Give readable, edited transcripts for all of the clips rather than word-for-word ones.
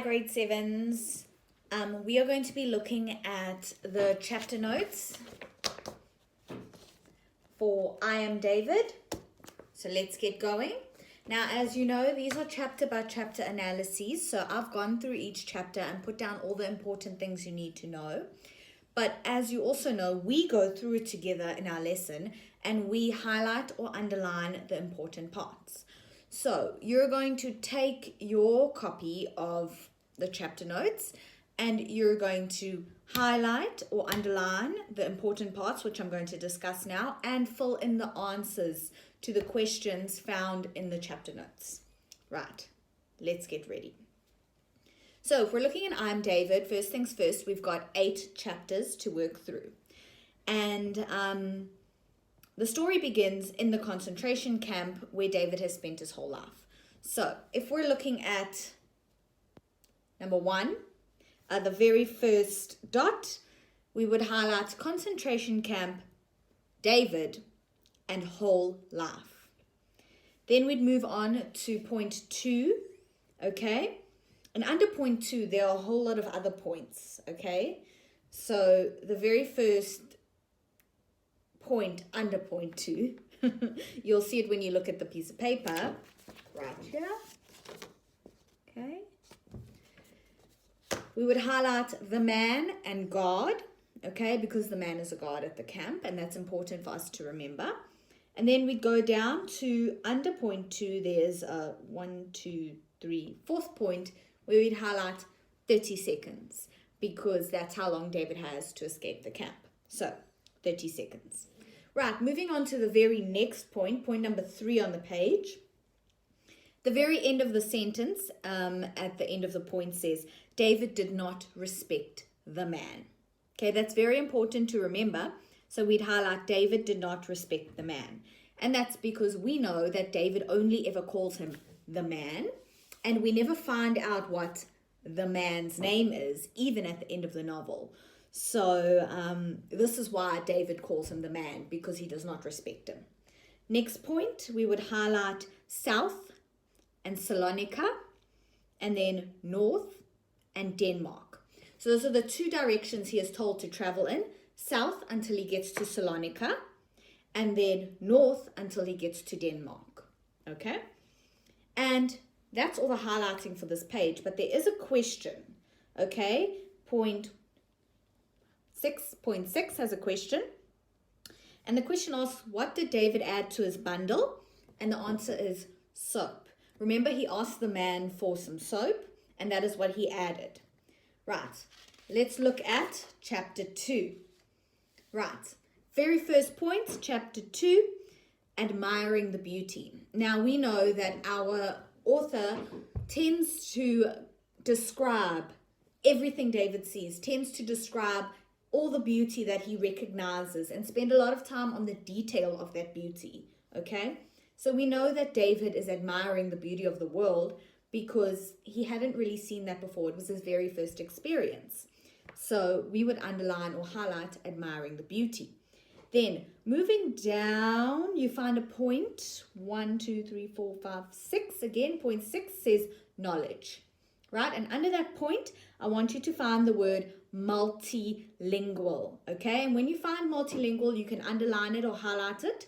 grade 7s. We are going to be looking at the chapter notes for I Am David. So let's get going. Now, as you know, these are chapter by chapter analyses. So I've gone through each chapter and put down all the important things you need to know. But as you also know, we go through it together in our lesson and we highlight or underline the important parts. So you're going to take your copy of the chapter notes and you're going to highlight or underline the important parts, which I'm going to discuss now, and fill in the answers to the questions found in the chapter notes. Right, let's get ready. So if we're looking at I Am David, first things first, we've got 8 chapters to work through. And the story begins in the concentration camp where David has spent his whole life. So if we're looking at number 1, the very first dot, we would highlight concentration camp, David, and whole life. Then we'd move on to point 2, okay? And under point 2, there are a whole lot of other points, okay? So the very first point under point 2, you'll see it when you look at the piece of paper, right here, okay? We would highlight the man and God, okay, because the man is a god at the camp, and that's important for us to remember. And then we go down to under point 2, there's a 1, 2, 3, 4th point, where we'd highlight 30 seconds, because that's how long David has to escape the camp. So, 30 seconds. Right, moving on to the very next point, point number 3 on the page. The very end of the sentence, at the end of the point says, David did not respect the man. Okay, that's very important to remember. So we'd highlight David did not respect the man. And that's because we know that David only ever calls him the man. And we never find out what the man's name is, even at the end of the novel. So this is why David calls him the man, because he does not respect him. Next point, we would highlight South and Salonika, and then North and Denmark. So those are the 2 directions he is told to travel in. South until he gets to Salonika, and then north until he gets to Denmark. Okay? And that's all the highlighting for this page, but there is a question. Okay? Point 6 has a question. And the question asks, what did David add to his bundle? And the answer is soap. Remember, he asked the man for some soap, and that is what he added. Right. Let's look at chapter 2. Right. Very first point, chapter 2, admiring the beauty. Now, we know that our author tends to describe everything David sees, tends to describe all the beauty that he recognizes and spend a lot of time on the detail of that beauty, okay? So we know that David is admiring the beauty of the world because he hadn't really seen that before. It was his very first experience. So we would underline or highlight admiring the beauty. Then moving down, you find a point, 1, 2, 3, 4, 5, 6. Again, point 6 says knowledge, right? And under that point, I want you to find the word multilingual, okay? And when you find multilingual, you can underline it or highlight it.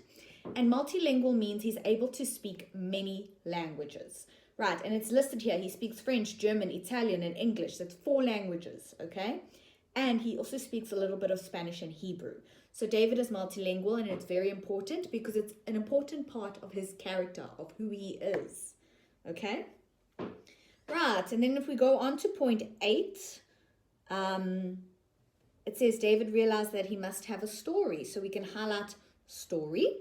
And multilingual means he's able to speak many languages, right? And it's listed here. He speaks French, German, Italian, and English. That's 4 languages, okay? And he also speaks a little bit of Spanish and Hebrew. So David is multilingual, and it's very important because it's an important part of his character, of who he is, okay? Right, and then if we go on to point 8, it says David realized that he must have a story. So we can highlight story.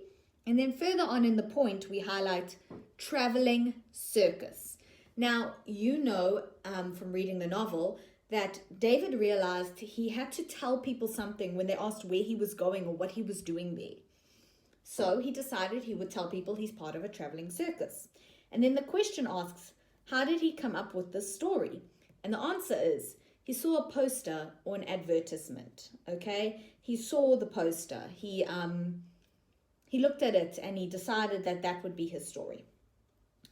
And then further on in the point, we highlight traveling circus. Now, you know from reading the novel that David realized he had to tell people something when they asked where he was going or what he was doing there. So he decided he would tell people he's part of a traveling circus. And then the question asks, how did he come up with this story? And the answer is, he saw a poster or an advertisement, okay? He saw the poster. He looked at it and he decided that that would be his story.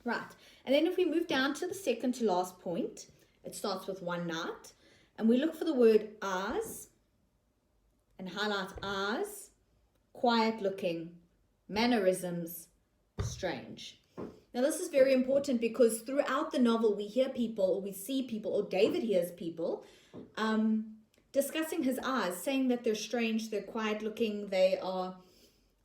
Right. And then if we move down to the second to last point, It starts with one night. And we look for the word as and highlight as, quiet looking, mannerisms, strange. Now this is very important because throughout the novel we hear people, or we see people, or David hears people discussing his eyes, saying that they're strange, they're quiet looking, they are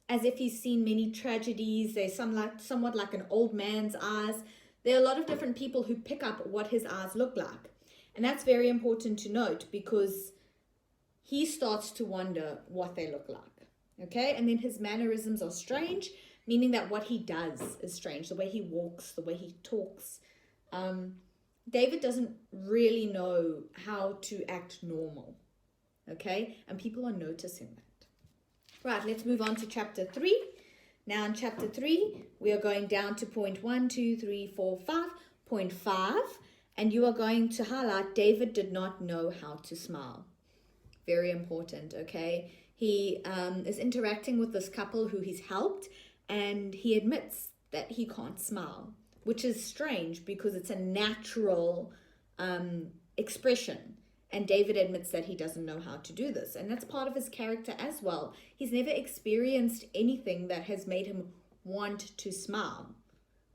as if he's seen many tragedies, they're somewhat like an old man's eyes. There are a lot of different people who pick up what his eyes look like. And that's very important to note because he starts to wonder what they look like. Okay, and then his mannerisms are strange, meaning that what he does is strange. The way he walks, the way he talks. David doesn't really know how to act normal. Okay, and people are noticing that. Right, let's move on to chapter 3. Now in chapter 3, we are going down to point 1, 2, 3, 4, 5. Point 5, and you are going to highlight David did not know how to smile. Very important, okay? He is interacting with this couple who he's helped, and he admits that he can't smile, which is strange because it's a natural expression. And David admits that he doesn't know how to do this. And that's part of his character as well. He's never experienced anything that has made him want to smile.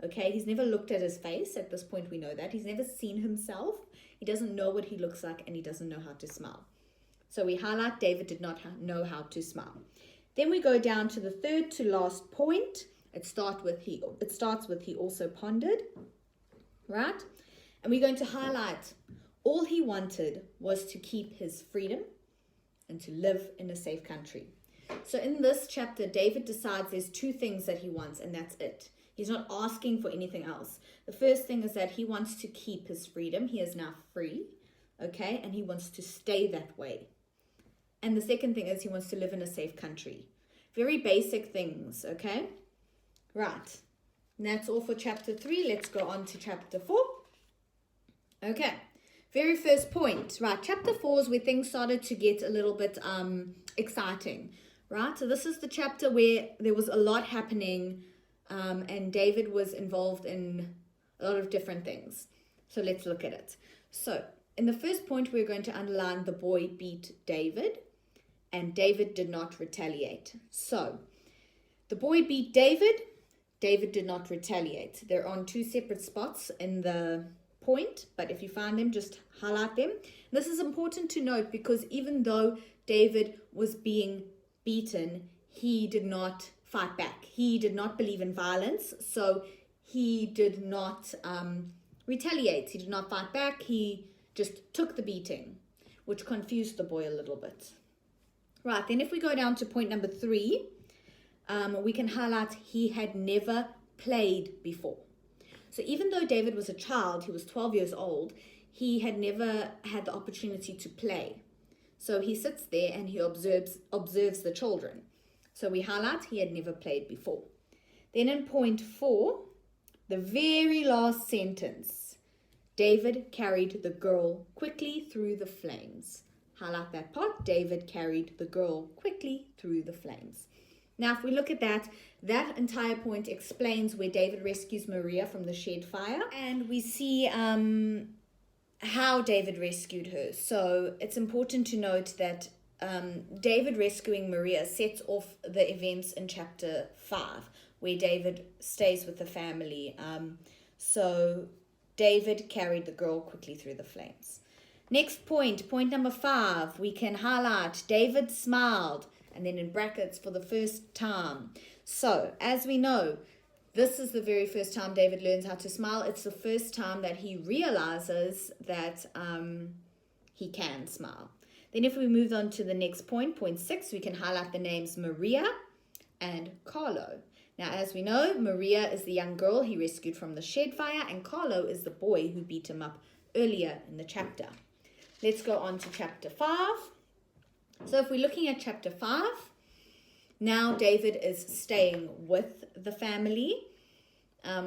Okay, he's never looked at his face. At this point, we know that. He's never seen himself. He doesn't know what he looks like, and he doesn't know how to smile. So we highlight David did not know how to smile. Then we go down to the third to last point. It starts with he also pondered, right? And we're going to highlight all he wanted was to keep his freedom and to live in a safe country. So in this chapter, David decides there's two things that he wants, and that's it. He's not asking for anything else. The first thing is that he wants to keep his freedom. He is now free, okay? And he wants to stay that way. And the second thing is he wants to live in a safe country. Very basic things, okay? Right. And that's all for chapter 3. Let's go on to chapter 4. Okay. Very first point, right? Chapter 4 is where things started to get a little bit exciting, right? So this is the chapter where there was a lot happening, and David was involved in a lot of different things. So let's look at it. So in the first point, we're going to underline the boy beat David, and David did not retaliate. So the boy beat David. David did not retaliate. They're on two separate spots in the point, but if you find them, just highlight them. This is important to note because even though David was being beaten, he did not fight back. He did not believe in violence, so he did not retaliate. He did not fight back. He just took the beating, which confused the boy a little bit. Right, then if we go down to point number 3, we can highlight he had never played before. So even though David was a child, he was 12 years old, he had never had the opportunity to play. So he sits there and he observes the children. So we highlight he had never played before. Then in point 4, the very last sentence, David carried the girl quickly through the flames. Highlight that part. David carried the girl quickly through the flames. Now, if we look at that entire point explains where David rescues Maria from the shed fire. And we see how David rescued her. So it's important to note that David rescuing Maria sets off the events in chapter 5, where David stays with the family. So David carried the girl quickly through the flames. Next point number 5, we can highlight David smiled, and then in brackets, for the first time. So, as we know, this is the very first time David learns how to smile. It's the first time that he realizes that he can smile. Then if we move on to the next point, point 6, we can highlight the names Maria and Carlo. Now, as we know, Maria is the young girl he rescued from the shed fire, and Carlo is the boy who beat him up earlier in the chapter. Let's go on to chapter 5. So if we're looking at chapter 5, now David is staying with the family.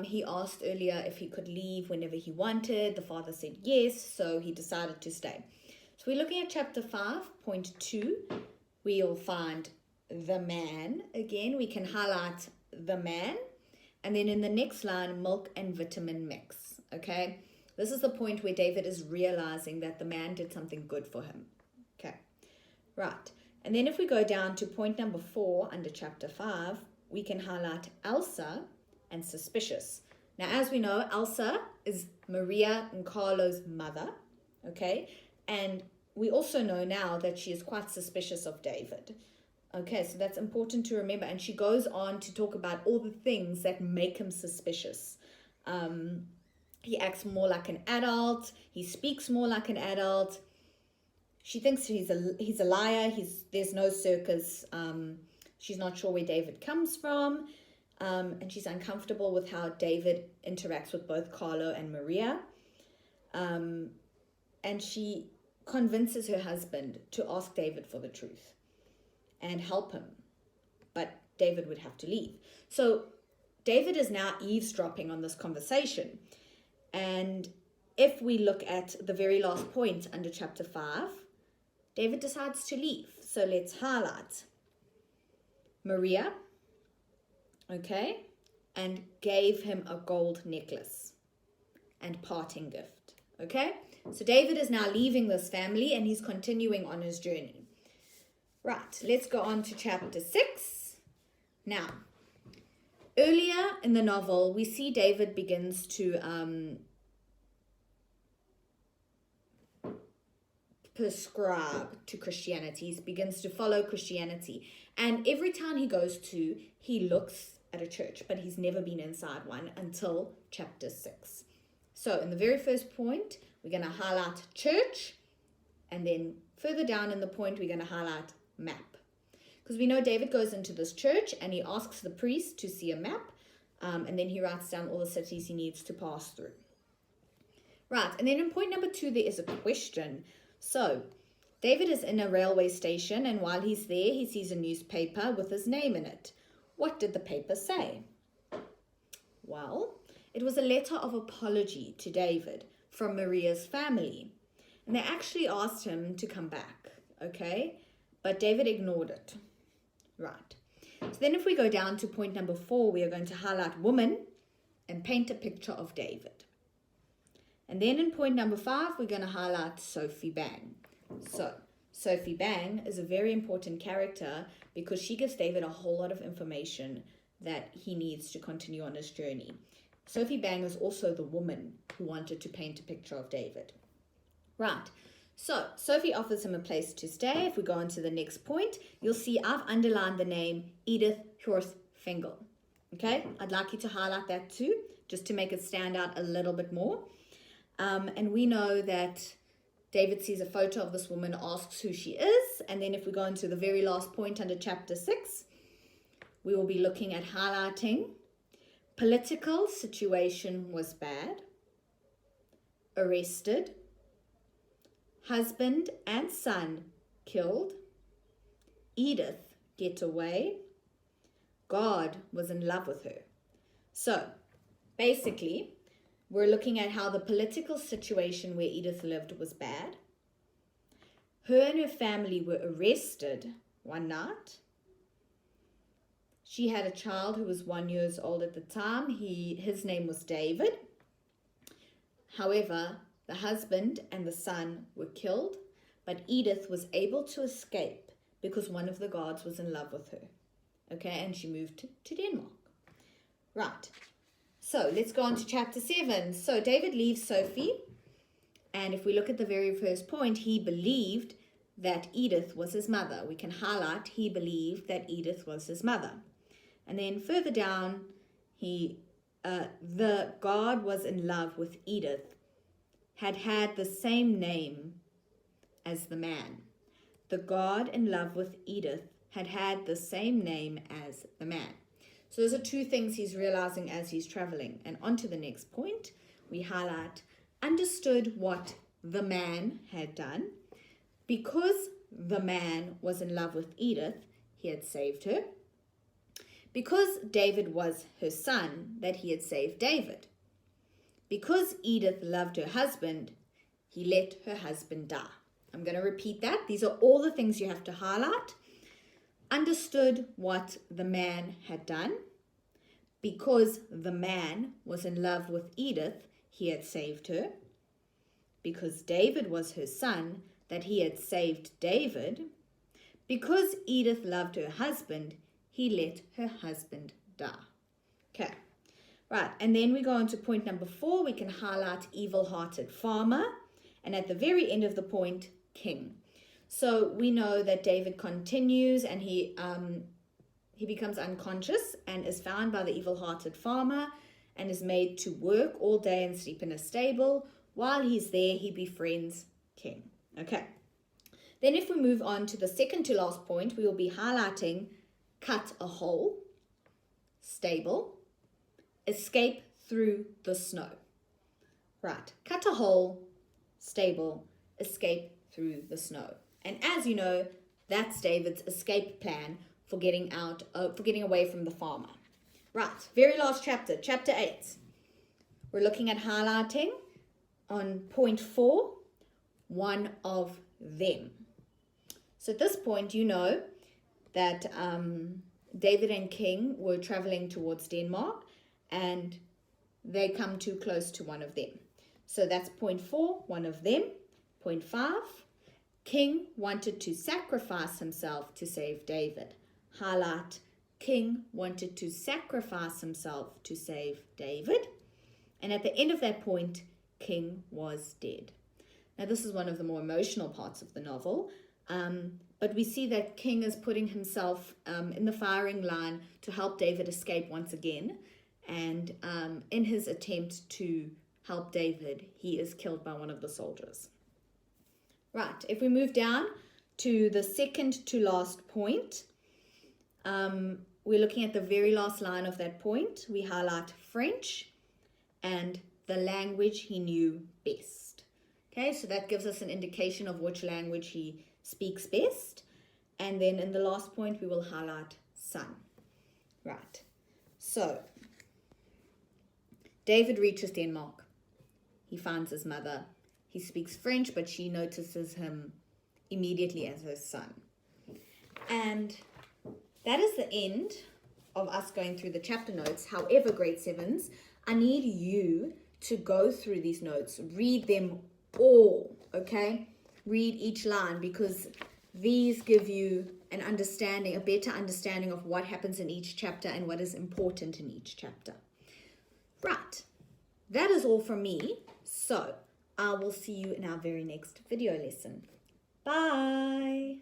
He asked earlier if he could leave whenever he wanted. The father said yes, so he decided to stay. So we're looking at chapter 5, point 2. We'll find the man. Again, we can highlight the man. And then in the next line, milk and vitamin mix. Okay, This is the point where David is realizing that the man did something good for him. Okay, right. And then if we go down to point number 4 under chapter 5, we can highlight Elsa and suspicious. Now, as we know, Elsa is Maria and Carlo's mother, okay? And we also know now that she is quite suspicious of David. Okay, so that's important to remember. And she goes on to talk about all the things that make him suspicious. He acts more like an adult. He speaks more like an adult. She thinks he's a liar. There's no circus. She's not sure where David comes from. And she's uncomfortable with how David interacts with both Carlo and Maria. And she convinces her husband to ask David for the truth and help him. But David would have to leave. So David is now eavesdropping on this conversation. And if we look at the very last point under chapter 5, David decides to leave. So let's highlight Maria, okay, and gave him a gold necklace and parting gift, okay? So David is now leaving this family and he's continuing on his journey. Right, let's go on to chapter 6. Now, earlier in the novel, we see David begins to prescribe to Christianity. He begins to follow Christianity. And every town he goes to, he looks at a church, but he's never been inside one until chapter 6. So in the very first point, we're going to highlight church, and then further down in the point, we're going to highlight map. Because we know David goes into this church and he asks the priest to see a map, and then he writes down all the cities he needs to pass through. Right, and then in point number 2, there is a question. So David is in a railway station, and while he's there, he sees a newspaper with his name in it. What did the paper say? Well, it was a letter of apology to David from Maria's family. And they actually asked him to come back, okay? But David ignored it. Right. So then if we go down to point number 4, we are going to highlight woman and paint a picture of David. And then in point number 5, we're going to highlight Sophie Bang. So Sophie Bang is a very important character because she gives David a whole lot of information that he needs to continue on his journey. Sophie Bang is also the woman who wanted to paint a picture of David. Right. So Sophie offers him a place to stay. If we go on to the next point, you'll see I've underlined the name Edith Hjorth Fengel. Okay, I'd like you to highlight that too, just to make it stand out a little bit more. And we know that David sees a photo of this woman, asks who she is. And then if we go into the very last point under chapter 6, we will be looking at highlighting political situation was bad, arrested, husband and son killed, Edith get away, God was in love with her. So basically, we're looking at how the political situation where Edith lived was bad. Her and her family were arrested one night. She had a child who was 1 year old at the time. His name was David. However, the husband and the son were killed, but Edith was able to escape because one of the guards was in love with her. Okay, and she moved to Denmark. Right. So let's go on to chapter 7. So David leaves Sophie, and if we look at the very first point, he believed that Edith was his mother. We can highlight he believed that Edith was his mother. And then further down, the guard was in love with Edith, had the same name as the man. The guard in love with Edith had the same name as the man. So those are two things he's realizing as he's traveling. And on to the next point, we highlight understood what the man had done. Because the man was in love with Edith, he had saved her. Because David was her son, that he had saved David. Because Edith loved her husband, he let her husband die. I'm going to repeat that. These are all the things you have to highlight. Understood what the man had done. Because the man was in love with Edith, he had saved her. because David was her son, that he had saved David. Because Edith loved her husband, he let her husband die. Okay, right, and then we go on to point number 4. We can highlight evil-hearted farmer, and at the very end of the point, king. So we know that David continues, and he becomes unconscious and is found by the evil-hearted farmer and is made to work all day and sleep in a stable. While he's there, he befriends king. Okay. Then if we move on to the second to last point, we will be highlighting cut a hole, stable, escape through the snow. Right, cut a hole, stable, escape through the snow. And as you know, that's David's escape plan for getting away from the farmer. Right, very last chapter, chapter 8. We're looking at highlighting on point 4, one of them. So at this point, you know that David and King were traveling towards Denmark, and they come too close to one of them. So that's point 4, one of them. Point 5, King wanted to sacrifice himself to save David. Highlight, King wanted to sacrifice himself to save David. And at the end of that point, King was dead. Now, this is one of the more emotional parts of the novel, but we see that King is putting himself in the firing line to help David escape once again. And in his attempt to help David, he is killed by one of the soldiers. Right, if we move down to the second to last point, we're looking at the very last line of that point. We highlight French and the language he knew best. Okay, so that gives us an indication of which language he speaks best. And then in the last point, we will highlight son. Right, so David reaches Denmark. He finds his mother. He speaks French, but she notices him immediately as her son. And that is the end of us going through the chapter notes. However, grade 7s, I need you to go through these notes, read them all, okay? Read each line, because these give you an understanding, a better understanding of what happens in each chapter and what is important in each chapter. Right, that is all from me. So I will see you in our very next video lesson. Bye.